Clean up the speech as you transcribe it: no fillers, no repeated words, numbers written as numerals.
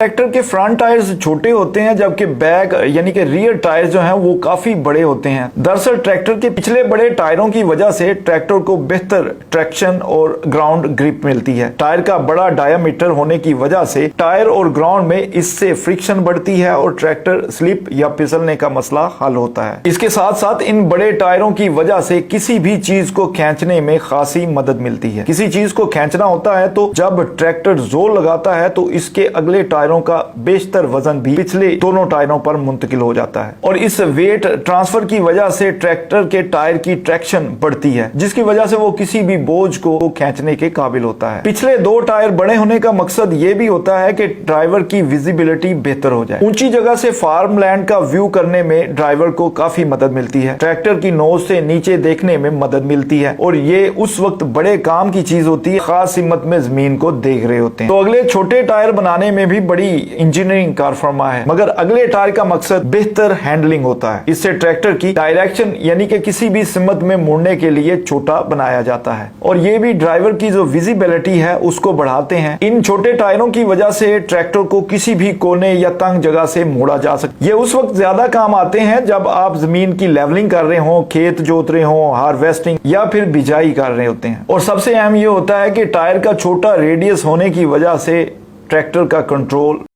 Tractor के front tyres छोटे होते हैं जबकि बैक यानी कि रियर टायर जो हैं वो काफी बड़े होते हैं। दरअसल ट्रैक्टर के पिछले बड़े टायरों की वजह से ट्रैक्टर को बेहतर ट्रैक्शन और ग्राउंड ग्रिप मिलती है। टायर का बड़ा डायामीटर होने की वजह से टायर और ग्राउंड में इससे फ्रिक्शन बढ़ती है और ट्रैक्टर स्लिप या फिसलने का मसला हल होता है। इसके साथ साथ इन बड़े टायरों की वजह से किसी भी चीज को खींचने में खासी मदद मिलती है। किसी चीज को खींचना होता है तो जब ट्रैक्टर जोर लगाता है तो इसके अगले टायरों का बेशतर वजन भी पिछले दोनों टायरों पर मुंतकिल हो जाता है और इस वेट ट्रांसफर की वजह से ट्रैक्टर के टायर की ट्रैक्शन बढ़ती है, जिसकी वजह से वो किसी भी बोझ को खींचने के काबिल होता है। पिछले दो टायर बड़े होने का मकसद ये भी होता है कि ड्राइवर की विजिबिलिटी बेहतर हो जाए। ऊंची जगह से फार्म लैंड का व्यू करने में ड्राइवर को काफी मदद मिलती है। ट्रैक्टर की नोज से नीचे देखने में मदद मिलती है और ये उस वक्त बड़े काम की चीज होती है, खास हिम्मत में जमीन को देख रहे होते हैं। तो अगले छोटे टायर बनाने में भी बड़ी इंजीनियरिंग कारफर्मा है, मगर अगले टायर का मकसद बेहतर हैंडलिंग होता है। इससे ट्रैक्टर की डायरेक्शन यानी कि किसी भी सिमत में मुड़ने के लिए छोटा बनाया जाता है और ये भी ड्राइवर की जो विजिबिलिटी है उसको बढ़ाते हैं। इन छोटे टायरों की वजह से ट्रैक्टर को किसी भी कोने या तंग जगह से मोड़ा जा सकता है। ये उस वक्त ज्यादा काम आते हैं जब आप जमीन की लेवलिंग कर रहे हो, खेत जोत रहे हो, हार्वेस्टिंग या फिर बिजाई कर रहे होते हैं। और सबसे अहम ये होता है कि टायर का छोटा रेडियस होने की वजह से ट्रैक्टर का कंट्रोल